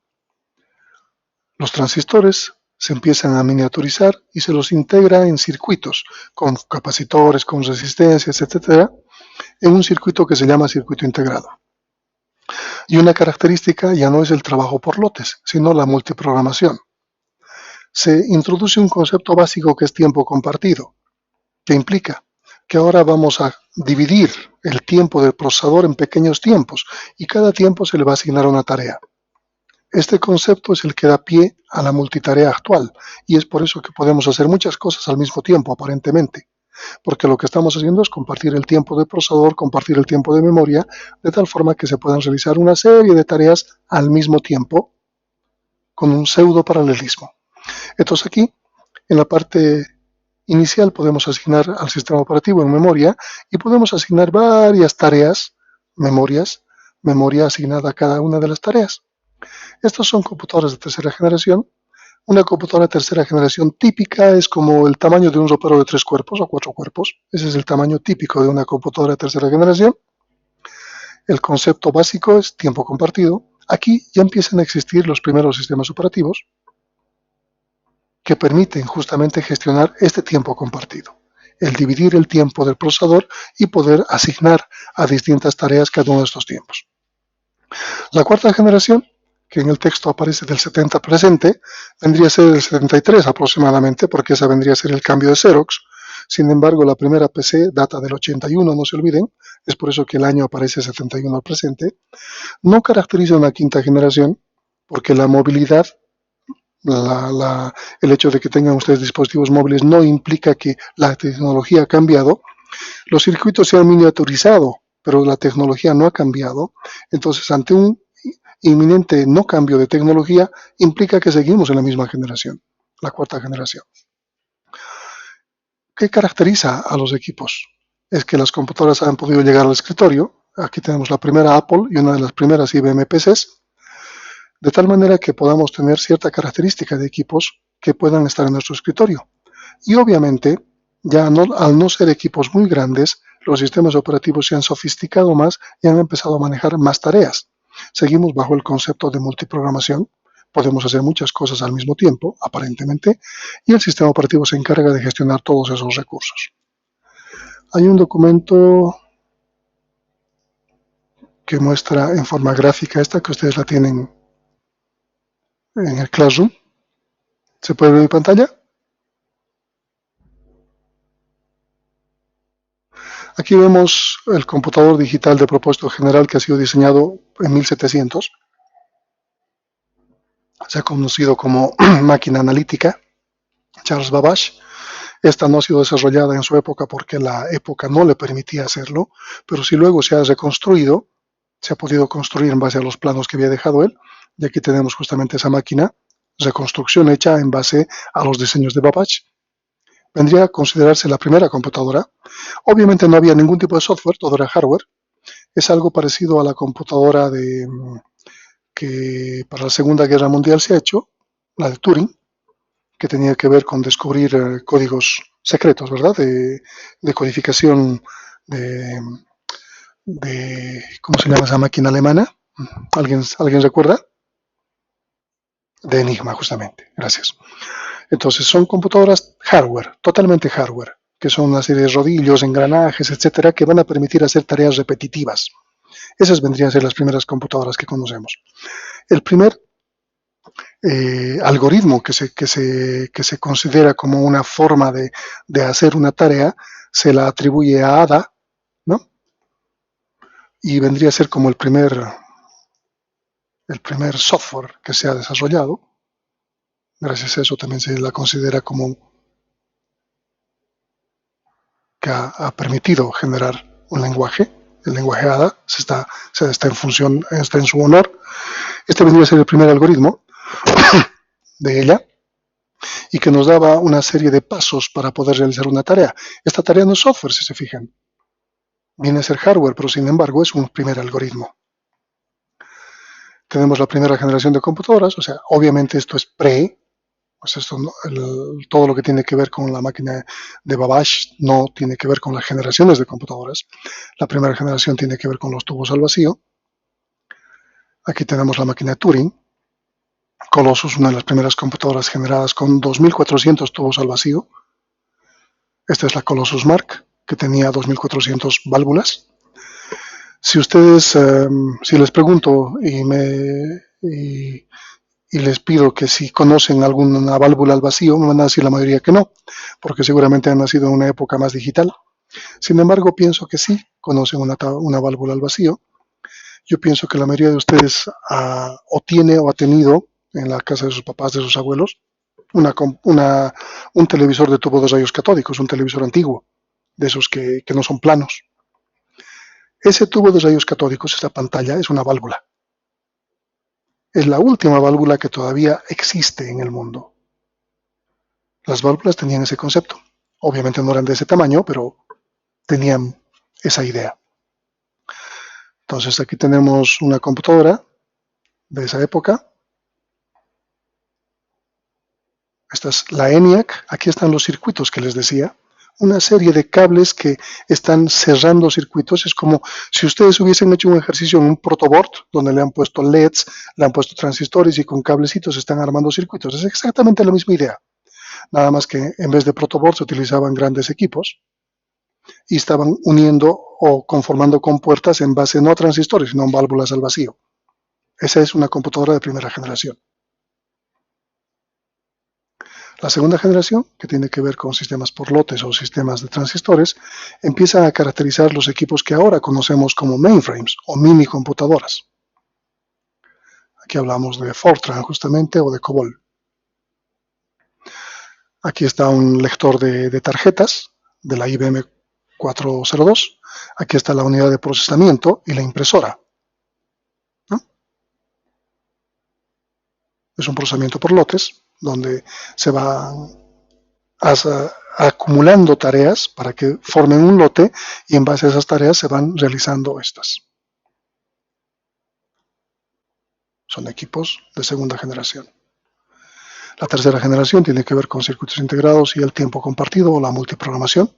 Los transistores se empiezan a miniaturizar y se los integra en circuitos con capacitores, con resistencias, etc., en un circuito que se llama circuito integrado. Y una característica ya no es el trabajo por lotes, sino la multiprogramación. Se introduce un concepto básico que es tiempo compartido, que implica que ahora vamos a dividir el tiempo del procesador en pequeños tiempos y cada tiempo se le va a asignar una tarea. Este concepto es el que da pie a la multitarea actual y es por eso que podemos hacer muchas cosas al mismo tiempo, aparentemente, porque lo que estamos haciendo es compartir el tiempo del procesador, compartir el tiempo de memoria, de tal forma que se puedan realizar una serie de tareas al mismo tiempo con un pseudo paralelismo. Entonces aquí, en la parte inicial, podemos asignar al sistema operativo en memoria y podemos asignar varias tareas, memoria asignada a cada una de las tareas. Estos son computadoras de tercera generación. Una computadora de tercera generación típica es como el tamaño de un ropero de 3 cuerpos o 4 cuerpos. Ese es el tamaño típico de una computadora de tercera generación. El concepto básico es tiempo compartido. Aquí ya empiezan a existir los primeros sistemas operativos que permiten justamente gestionar este tiempo compartido, el dividir el tiempo del procesador y poder asignar a distintas tareas cada uno de estos tiempos. La cuarta generación, que en el texto aparece del 70 presente, vendría a ser del 73 aproximadamente, porque esa vendría a ser el cambio de Xerox. Sin embargo, la primera PC data del 81, no se olviden, es por eso que el año aparece 71 al presente. No caracteriza una quinta generación, porque la movilidad, el hecho de que tengan ustedes dispositivos móviles no implica que la tecnología ha cambiado. Los circuitos se han miniaturizado, pero la tecnología no ha cambiado. Entonces, ante un inminente no cambio de tecnología implica que seguimos en la misma generación, la cuarta generación. ¿Qué caracteriza a los equipos? Es que las computadoras han podido llegar al escritorio. Aquí tenemos la primera Apple y una de las primeras IBM PCs, de tal manera que podamos tener cierta característica de equipos que puedan estar en nuestro escritorio. Y obviamente, ya al no ser equipos muy grandes, los sistemas operativos se han sofisticado más y han empezado a manejar más tareas. Seguimos bajo el concepto de multiprogramación. Podemos hacer muchas cosas al mismo tiempo, aparentemente, y el sistema operativo se encarga de gestionar todos esos recursos. Hay un documento que muestra en forma gráfica esta, que ustedes la tienen en el Classroom. ¿Se puede ver mi pantalla? Aquí vemos el computador digital de propósito general que ha sido diseñado en 1700. Se ha conocido como máquina analítica, Charles Babbage. Esta no ha sido desarrollada en su época porque la época no le permitía hacerlo, pero si luego se ha reconstruido, se ha podido construir en base a los planos que había dejado él, y aquí tenemos justamente esa máquina, reconstrucción hecha en base a los diseños de Babbage. Vendría a considerarse la primera computadora. Obviamente no había ningún tipo de software, todo era hardware. Es algo parecido a la computadora que para la Segunda Guerra Mundial se ha hecho, la de Turing, que tenía que ver con descubrir códigos secretos, ¿verdad? De codificación ¿cómo se llama esa máquina alemana? ¿Alguien recuerda? De Enigma, justamente. Gracias. Entonces, son computadoras hardware, totalmente hardware, que son una serie de rodillos, engranajes, etcétera, que van a permitir hacer tareas repetitivas. Esas vendrían a ser las primeras computadoras que conocemos. El primer algoritmo que se considera como una forma de hacer una tarea se la atribuye a Ada, ¿no? Y vendría a ser como el primer software que se ha desarrollado. Gracias a eso también se la considera como que ha permitido generar un lenguaje. El lenguaje Ada está en su honor. Este vendría a ser el primer algoritmo de ella y que nos daba una serie de pasos para poder realizar una tarea. Esta tarea no es software, si se fijan. Viene a ser hardware, pero sin embargo es un primer algoritmo. Tenemos la primera generación de computadoras, o sea, obviamente esto es pues esto todo lo que tiene que ver con la máquina de Babbage no tiene que ver con las generaciones de computadoras. La primera generación tiene que ver con los tubos al vacío. Aquí tenemos la máquina de Turing. Colossus, una de las primeras computadoras generadas con 2400 tubos al vacío. Esta es la Colossus Mark, que tenía 2400 válvulas. Si ustedes, si les pregunto y les pido que si conocen alguna válvula al vacío, me van a decir la mayoría que no, porque seguramente han nacido en una época más digital. Sin embargo, pienso que sí conocen una válvula al vacío. Yo pienso que la mayoría de ustedes o tiene o ha tenido en la casa de sus papás, de sus abuelos, un televisor de tubo de rayos catódicos, un televisor antiguo, de esos que no son planos. Ese tubo de rayos catódicos, esa pantalla, es una válvula. Es la última válvula que todavía existe en el mundo. Las válvulas tenían ese concepto. Obviamente no eran de ese tamaño, pero tenían esa idea. Entonces aquí tenemos una computadora de esa época. Esta es la ENIAC. Aquí están los circuitos que les decía. Una serie de cables que están cerrando circuitos. Es como si ustedes hubiesen hecho un ejercicio en un protoboard donde le han puesto LEDs, le han puesto transistores y con cablecitos están armando circuitos. Es exactamente la misma idea. Nada más que en vez de protoboard se utilizaban grandes equipos y estaban uniendo o conformando compuertas en base no a transistores, sino a válvulas al vacío. Esa es una computadora de primera generación. La segunda generación, que tiene que ver con sistemas por lotes o sistemas de transistores, empieza a caracterizar los equipos que ahora conocemos como mainframes o mini computadoras. Aquí hablamos de Fortran justamente o de COBOL. Aquí está un lector de tarjetas de la IBM 402. Aquí está la unidad de procesamiento y la impresora, ¿no? Es un procesamiento por lotes, donde se va acumulando tareas para que formen un lote y en base a esas tareas se van realizando estas. Son equipos de segunda generación. La tercera generación tiene que ver con circuitos integrados y el tiempo compartido o la multiprogramación.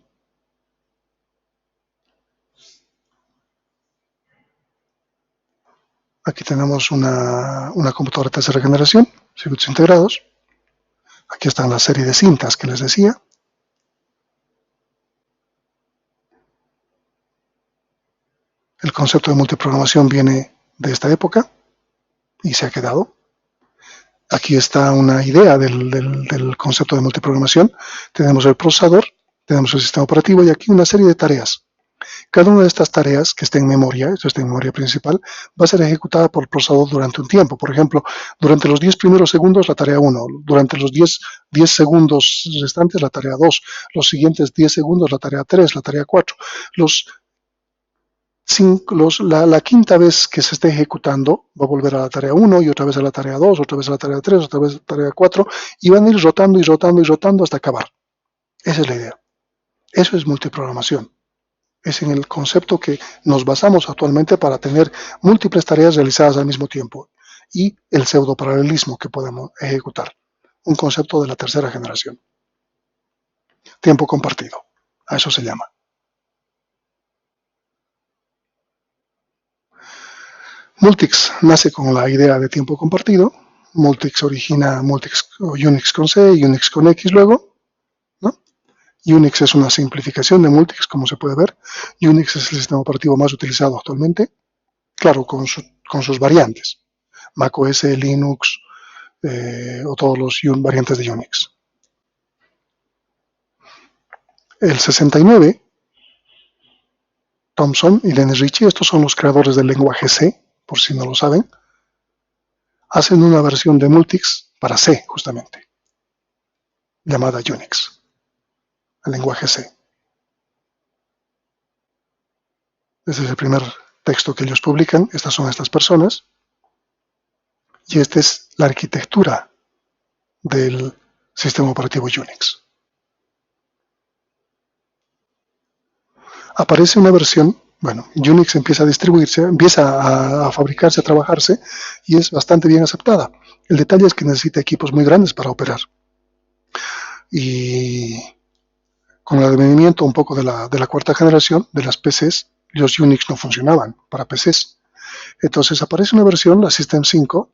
Aquí tenemos una computadora de tercera generación, circuitos integrados. Aquí están la serie de cintas que les decía. El concepto de multiprogramación viene de esta época y se ha quedado. Aquí está una idea del concepto de multiprogramación. Tenemos el procesador, tenemos el sistema operativo y aquí una serie de tareas. Cada una de estas tareas que esté en memoria, esto está en memoria principal, va a ser ejecutada por el procesador durante un tiempo. Por ejemplo, durante los 10 primeros segundos la tarea 1, durante los 10 segundos restantes la tarea 2, los siguientes 10 segundos la tarea 3, la tarea 4. La quinta vez que se esté ejecutando va a volver a la tarea 1 y otra vez a la tarea 2, otra vez a la tarea 3, otra vez a la tarea 4 y van a ir rotando y rotando y rotando hasta acabar. Esa es la idea. Eso es multiprogramación. Es en el concepto que nos basamos actualmente para tener múltiples tareas realizadas al mismo tiempo y el pseudoparalelismo que podemos ejecutar. Un concepto de la tercera generación. Tiempo compartido. A eso se llama. Multics nace con la idea de tiempo compartido. Multics origina Unix con C, Unix con X luego, ¿no? Unix es una simplificación de Multics, como se puede ver. Unix es el sistema operativo más utilizado actualmente, claro, con sus variantes. macOS, Linux o todos los variantes de Unix. El 69, Thomson y Dennis Ritchie, estos son los creadores del lenguaje C, por si no lo saben, hacen una versión de Multics para C, justamente, llamada Unix, el lenguaje C. Este es el primer texto que ellos publican, estas son estas personas, y esta es la arquitectura del sistema operativo Unix. Aparece una versión, bueno, Unix empieza a distribuirse, empieza a fabricarse, a trabajarse, y es bastante bien aceptada. El detalle es que necesita equipos muy grandes para operar. Y con el advenimiento un poco de la cuarta generación de las PCs, los Unix no funcionaban para PCs. Entonces aparece una versión, la System 5,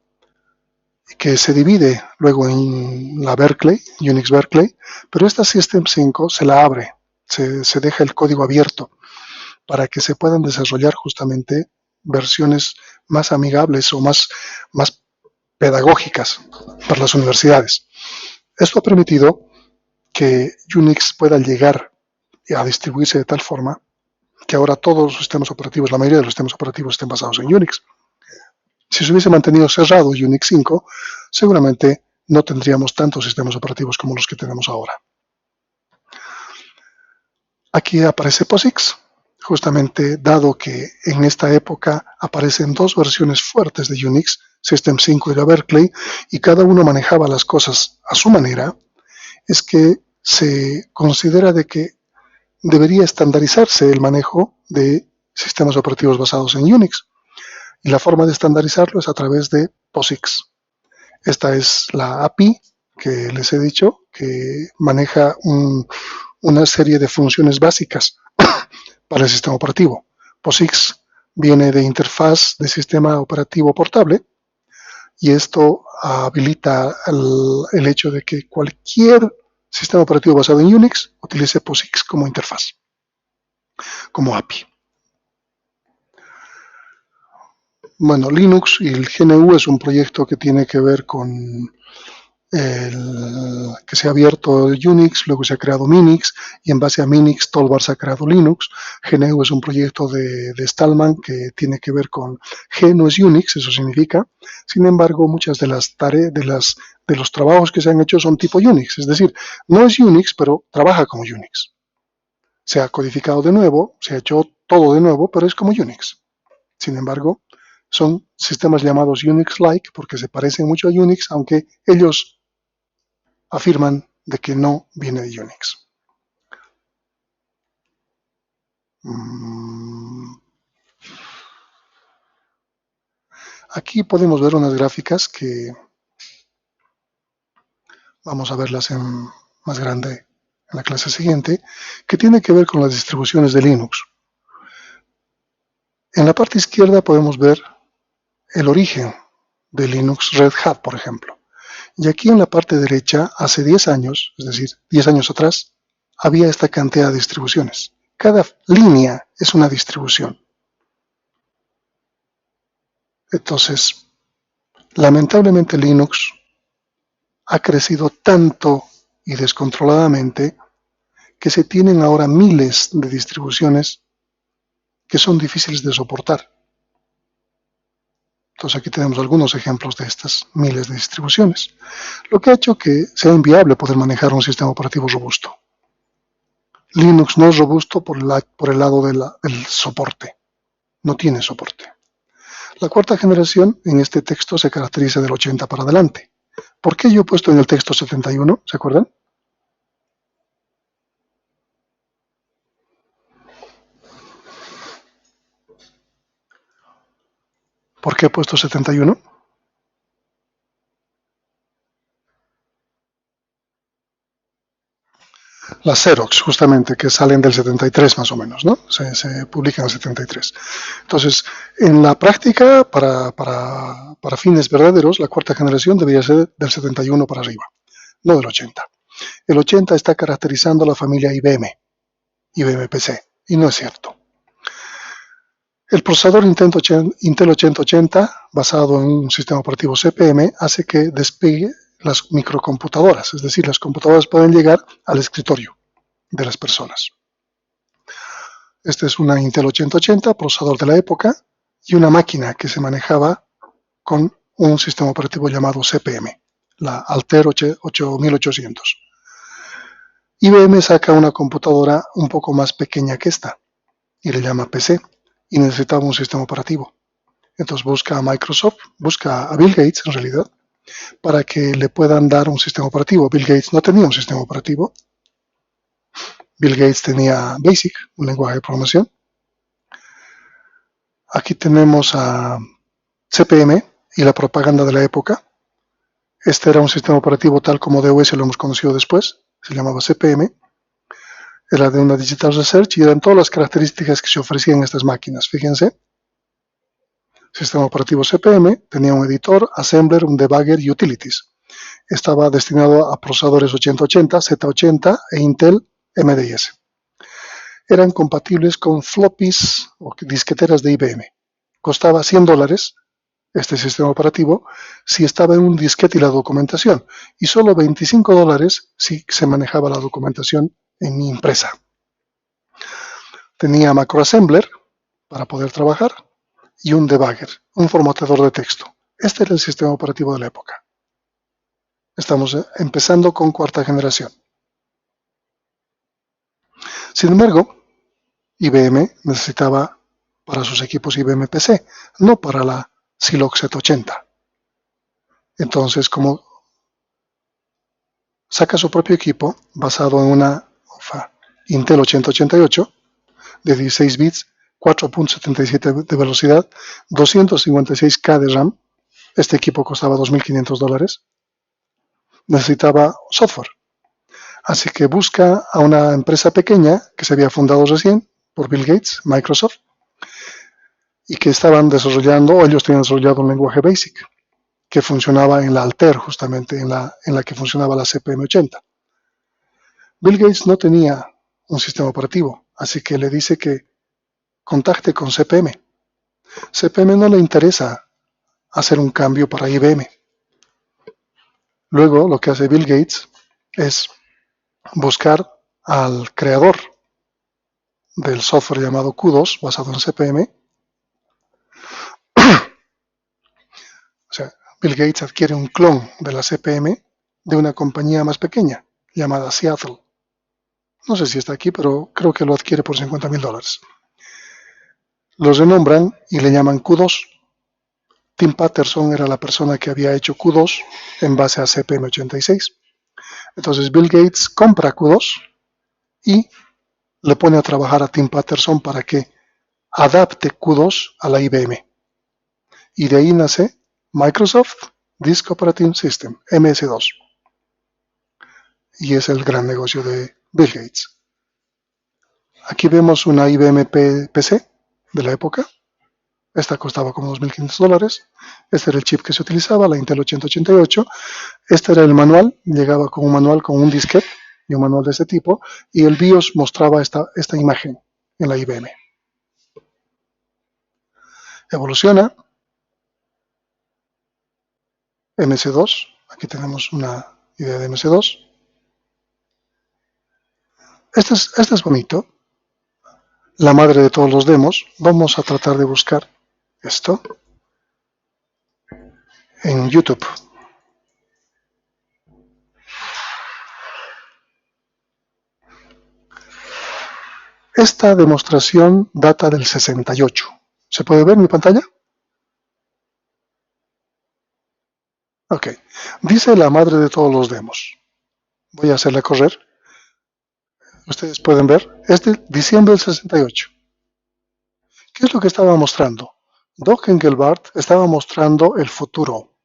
que se divide luego en la Berkeley, Unix Berkeley, pero esta System 5 se la abre, se deja el código abierto para que se puedan desarrollar justamente versiones más amigables o más pedagógicas para las universidades. Esto ha permitido que Unix pueda llegar a distribuirse de tal forma que ahora todos los sistemas operativos, la mayoría de los sistemas operativos estén basados en Unix. Si se hubiese mantenido cerrado Unix 5, seguramente no tendríamos tantos sistemas operativos como los que tenemos ahora. Aquí aparece POSIX, justamente dado que en esta época aparecen dos versiones fuertes de Unix, System 5 y la Berkeley, y cada uno manejaba las cosas a su manera, es que se considera de que debería estandarizarse el manejo de sistemas operativos basados en Unix. Y la forma de estandarizarlo es a través de POSIX. Esta es la API que les he dicho, que maneja una serie de funciones básicas para el sistema operativo. POSIX viene de interfaz de sistema operativo portable y esto habilita el hecho de que cualquier sistema operativo basado en Unix utilice POSIX como interfaz, como API. Bueno, Linux y el GNU es un proyecto que tiene que ver con que se ha abierto Unix, luego se ha creado Minix y en base a Minix Tolbars ha creado Linux. GNU es un proyecto de Stallman que tiene que ver con G no es Unix, eso significa. Sin embargo, muchas de las tareas, de los trabajos que se han hecho son tipo Unix, es decir, no es Unix, pero trabaja como Unix. Se ha codificado de nuevo, se ha hecho todo de nuevo, pero es como Unix. Sin embargo, son sistemas llamados Unix-like porque se parecen mucho a Unix, aunque ellos afirman de que no viene de Unix. Aquí podemos ver unas gráficas que vamos a verlas en más grande en la clase siguiente, que tiene que ver con las distribuciones de Linux. En la parte izquierda podemos ver el origen de Linux Red Hat, por ejemplo. Y aquí en la parte derecha, hace 10 años, es decir, 10 años atrás, había esta cantidad de distribuciones. Cada línea es una distribución. Entonces, lamentablemente Linux ha crecido tanto y descontroladamente que se tienen ahora miles de distribuciones que son difíciles de soportar. Entonces aquí tenemos algunos ejemplos de estas miles de distribuciones, lo que ha hecho que sea inviable poder manejar un sistema operativo robusto. Linux no es robusto por el lado del soporte, no tiene soporte. La cuarta generación en este texto se caracteriza del 80 para adelante. ¿Por qué yo he puesto en el texto 71? ¿Se acuerdan? ¿Por qué he puesto 71? Las Xerox, justamente, que salen del 73 más o menos, ¿no? Se publican en el 73. Entonces, en la práctica, para fines verdaderos, la cuarta generación debería ser del 71 para arriba, no del 80. El 80 está caracterizando a la familia IBM, IBM PC, y no es cierto. El procesador Intel 8080, basado en un sistema operativo CPM, hace que despegue las microcomputadoras, es decir, las computadoras pueden llegar al escritorio de las personas. Este es una Intel 8080, procesador de la época, y una máquina que se manejaba con un sistema operativo llamado CPM, la Altair 8800. IBM saca una computadora un poco más pequeña que esta, y le llama PC, y necesitaba un sistema operativo. Entonces busca a Microsoft, busca a Bill Gates en realidad, para que le puedan dar un sistema operativo. Bill Gates no tenía un sistema operativo. Bill Gates tenía BASIC, un lenguaje de programación. Aquí tenemos a CPM y la propaganda de la época. Este era un sistema operativo tal como DOS lo hemos conocido después, se llamaba CPM. Era de una Digital Research y eran todas las características que se ofrecían en estas máquinas. Fíjense, sistema operativo CPM, tenía un editor, assembler, un debugger y utilities. Estaba destinado a procesadores 8080, Z80 e Intel MDS. Eran compatibles con floppies o disqueteras de IBM. Costaba $100 este sistema operativo si estaba en un disquete y la documentación, y solo $25 si se manejaba la documentación en mi impresa. Tenía macroassembler para poder trabajar y un debugger, un formateador de texto. Este era el sistema operativo de la época. Estamos empezando con cuarta generación. Sin embargo, IBM necesitaba para sus equipos IBM PC, no para la Silox Z80. Entonces, como saca su propio equipo basado en una Intel 8088 de 16 bits, 4.77 de velocidad, 256K de RAM, este equipo costaba $2.500, necesitaba software. Así que busca a una empresa pequeña que se había fundado recién por Bill Gates, Microsoft, y que estaban desarrollando, o ellos tenían desarrollado un lenguaje BASIC que funcionaba en la Altair, justamente en la que funcionaba la CPM80. Bill Gates no tenía un sistema operativo, así que le dice que contacte con CPM. CPM no le interesa hacer un cambio para IBM. Luego lo que hace Bill Gates es buscar al creador del software llamado Q2, basado en CPM. O sea, Bill Gates adquiere un clon de la CPM de una compañía más pequeña, llamada Seattle. No sé si está aquí, pero creo que lo adquiere por $50.000. Los renombran y le llaman Q2. Tim Paterson era la persona que había hecho Q2 en base a CPM86. Entonces Bill Gates compra Q2 y le pone a trabajar a Tim Paterson para que adapte Q2 a la IBM. Y de ahí nace Microsoft Disk Operating System, MS2. Y es el gran negocio de Bill Gates. Aquí vemos una IBM PC de la época. Esta costaba como $2.500. Este era el chip que se utilizaba, la Intel 8088. Este era el manual, llegaba con un manual con un disquete y un manual de este tipo. Y el BIOS mostraba esta imagen en la IBM. Evoluciona. MS2. Aquí tenemos una idea de MS2. Este es bonito. La madre de todos los demos. Vamos a tratar de buscar esto en YouTube. Esta demostración data del 68. ¿Se puede ver en mi pantalla? Ok. Dice la madre de todos los demos. Voy a hacerla correr. Ustedes pueden ver. Es de diciembre del 68. ¿Qué es lo que estaba mostrando? Doug Engelbart estaba mostrando el futuro.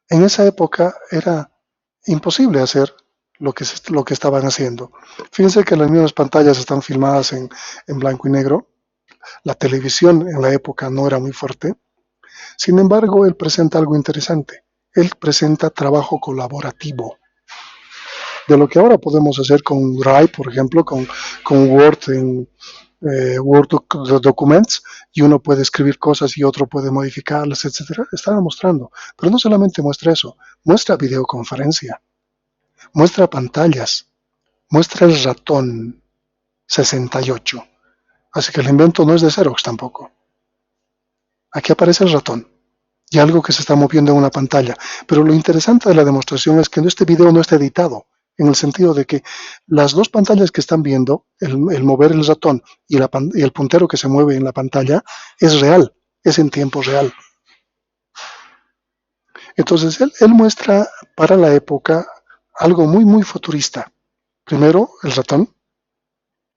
En esa época era imposible hacer lo que estaban haciendo. Fíjense que las mismas pantallas están filmadas en blanco y negro. La televisión en la época no era muy fuerte. Sin embargo, él presenta algo interesante. Él presenta trabajo colaborativo. De lo que ahora podemos hacer con Drive, por ejemplo, con Word en Word Documents, y uno puede escribir cosas y otro puede modificarlas, etc. Estaba mostrando. Pero no solamente muestra eso, muestra videoconferencia, muestra pantallas, muestra el ratón 68. Así que el invento no es de Xerox tampoco. Aquí aparece el ratón y algo que se está moviendo en una pantalla. Pero lo interesante de la demostración es que este video no está editado, en el sentido de que las dos pantallas que están viendo, el mover el ratón y el puntero que se mueve en la pantalla, es real, es en tiempo real. Entonces él muestra para la época algo muy, muy futurista. Primero, el ratón.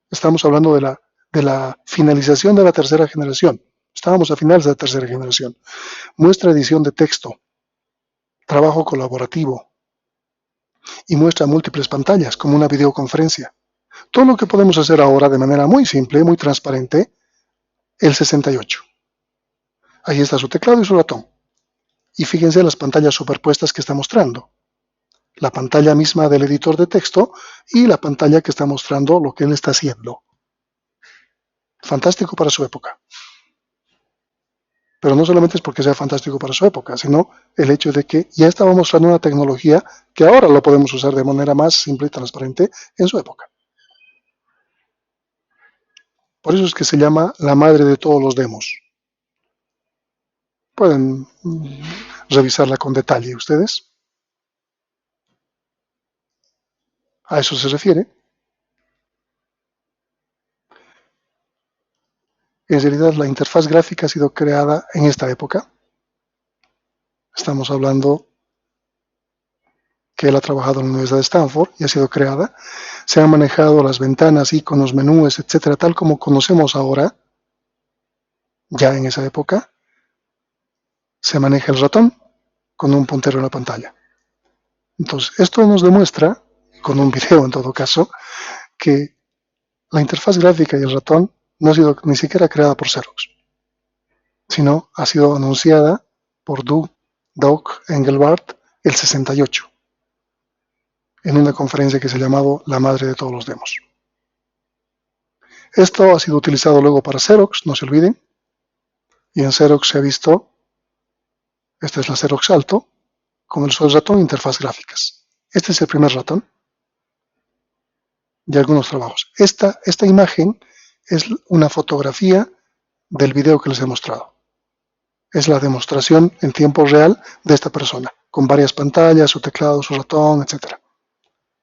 Estamos hablando de la finalización de la tercera generación. Estábamos a finales de la tercera generación. Muestra edición de texto, trabajo colaborativo y muestra múltiples pantallas como una videoconferencia. Todo lo que podemos hacer ahora de manera muy simple, muy transparente, el 68. Ahí está su teclado y su ratón. Y fíjense las pantallas superpuestas que está mostrando. La pantalla misma del editor de texto y la pantalla que está mostrando lo que él está haciendo. Fantástico para su época. Pero no solamente es porque sea fantástico para su época, sino el hecho de que ya estaba mostrando una tecnología que ahora lo podemos usar de manera más simple y transparente en su época. Por eso es que se llama la madre de todos los demos. Pueden revisarla con detalle ustedes. A eso se refiere. En realidad la interfaz gráfica ha sido creada en esta época. Estamos hablando que él ha trabajado en la Universidad de Stanford y ha sido creada. Se han manejado las ventanas, iconos, menús, etcétera, tal como conocemos ahora. Ya en esa época se maneja el ratón con un puntero en la pantalla. Entonces, esto nos demuestra, con un video en todo caso, que la interfaz gráfica y el ratón no ha sido ni siquiera creada por Xerox, sino ha sido anunciada por Doug Engelbart el 68, en una conferencia que se ha llamado La madre de todos los demos. Esto ha sido utilizado luego para Xerox, no se olviden, y en Xerox se ha visto, esta es la Xerox Alto, con el ratón e interfaz gráficas. Este es el primer ratón de algunos trabajos. Esta imagen es una fotografía del video que les he mostrado. Es la demostración en tiempo real de esta persona, con varias pantallas, su teclado, su ratón, etc.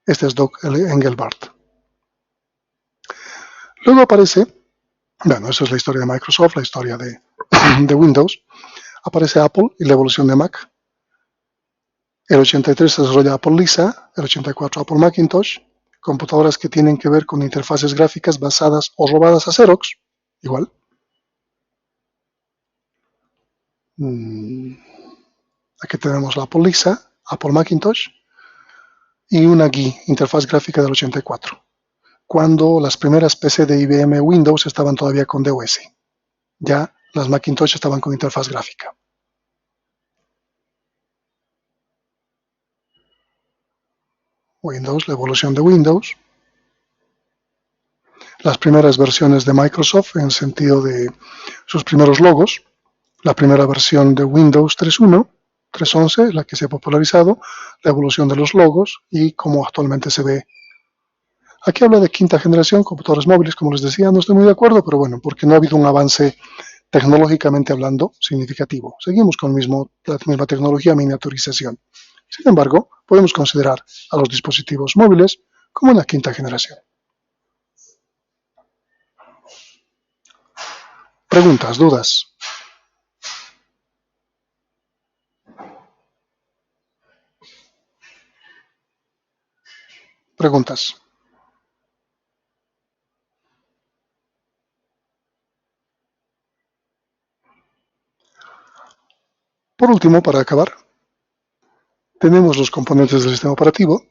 Este es Doug Engelbart. Luego aparece, bueno, eso es la historia de Microsoft, la historia de Windows. aparece Apple y la evolución de Mac. El 83 se desarrolla Apple Lisa, el 84 Apple Macintosh, computadoras que tienen que ver con interfaces gráficas basadas o robadas a Xerox, igual. Aquí tenemos la Apple Lisa, Apple Macintosh y una GUI, interfaz gráfica del 84, cuando las primeras PC de IBM Windows estaban todavía con DOS. Ya las Macintosh estaban con interfaz gráfica. Windows, la evolución de Windows, las primeras versiones de Microsoft en el sentido de sus primeros logos, la primera versión de Windows 3.1, 3.11, la que se ha popularizado, la evolución de los logos y cómo actualmente se ve. Aquí habla de quinta generación, computadores móviles, como les decía, no estoy muy de acuerdo, pero bueno, porque no ha habido un avance tecnológicamente hablando significativo. Seguimos con la misma tecnología, miniaturización. Sin embargo, podemos considerar a los dispositivos móviles como una quinta generación. Preguntas, dudas. Preguntas. Por último, para acabar, tenemos los componentes del sistema operativo.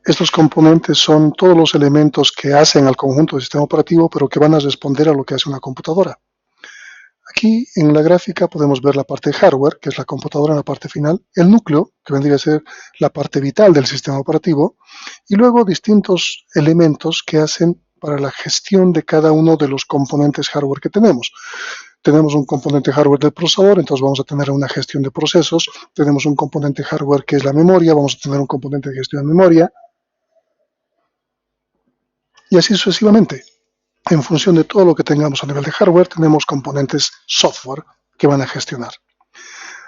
Estos componentes son todos los elementos que hacen al conjunto del sistema operativo, pero que van a responder a lo que hace una computadora. Aquí en la gráfica podemos ver la parte de hardware, que es la computadora en la parte final, el núcleo, que vendría a ser la parte vital del sistema operativo, y luego distintos elementos que hacen para la gestión de cada uno de los componentes hardware que tenemos. Tenemos un componente hardware del procesador, entonces vamos a tener una gestión de procesos. Tenemos un componente hardware que es la memoria, vamos a tener un componente de gestión de memoria, y así sucesivamente. En función de todo lo que tengamos a nivel de hardware, tenemos componentes software que van a gestionar.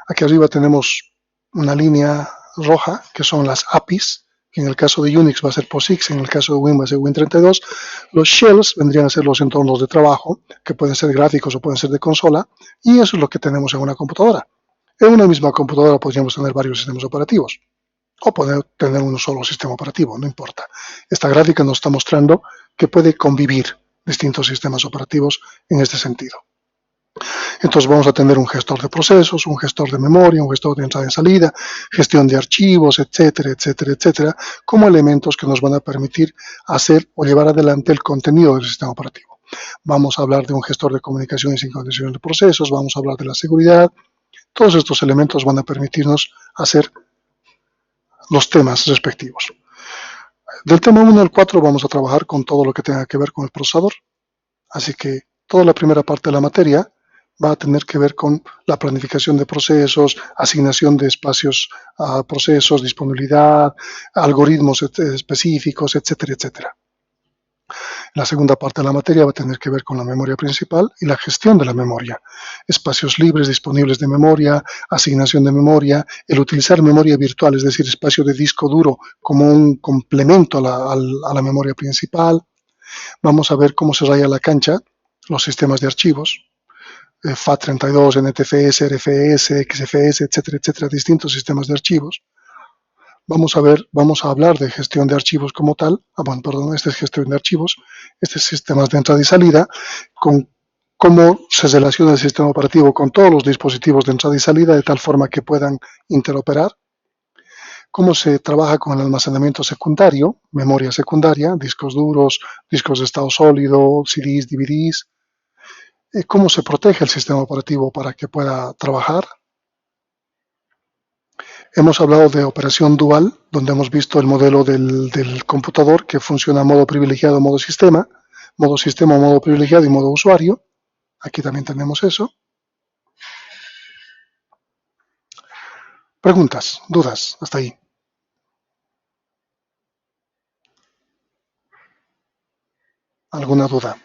Aquí arriba tenemos una línea roja, que son las APIs, que en el caso de Unix va a ser POSIX, en el caso de Win va a ser Win32. Los shells vendrían a ser los entornos de trabajo, que pueden ser gráficos o pueden ser de consola, y eso es lo que tenemos en una computadora. En una misma computadora podríamos tener varios sistemas operativos, o poder tener un solo sistema operativo, no importa. Esta gráfica nos está mostrando que puede convivir distintos sistemas operativos en este sentido. Entonces vamos a tener un gestor de procesos, un gestor de memoria, un gestor de entrada y salida, gestión de archivos, etcétera, etcétera, etcétera, como elementos que nos van a permitir hacer o llevar adelante el contenido del sistema operativo. Vamos a hablar de un gestor de comunicación y sincronización de procesos, vamos a hablar de la seguridad. Todos estos elementos van a permitirnos hacer los temas respectivos. Del tema 1 al 4 vamos a trabajar con todo lo que tenga que ver con el procesador, así que toda la primera parte de la materia va a tener que ver con la planificación de procesos, asignación de espacios a procesos, disponibilidad, algoritmos específicos, etcétera, etcétera. La segunda parte de la materia va a tener que ver con la memoria principal y la gestión de la memoria, espacios libres disponibles de memoria, asignación de memoria, el utilizar memoria virtual, es decir, espacio de disco duro como un complemento a la memoria principal. Vamos a ver cómo se raya la cancha los sistemas de archivos, FAT32, NTFS, RFS, XFS, etcétera, etcétera, distintos sistemas de archivos. Vamos a hablar de gestión de archivos como tal. Este es gestión de archivos, este es sistemas de entrada y salida, con cómo se relaciona el sistema operativo con todos los dispositivos de entrada y salida de tal forma que puedan interoperar. Cómo se trabaja con el almacenamiento secundario, memoria secundaria, discos duros, discos de estado sólido, CDs, DVDs. Cómo se protege el sistema operativo para que pueda trabajar. Hemos hablado de operación dual, donde hemos visto el modelo del computador que funciona a modo privilegiado, modo sistema, modo privilegiado y modo usuario. Aquí también tenemos eso. Preguntas, dudas, hasta ahí. ¿Alguna duda?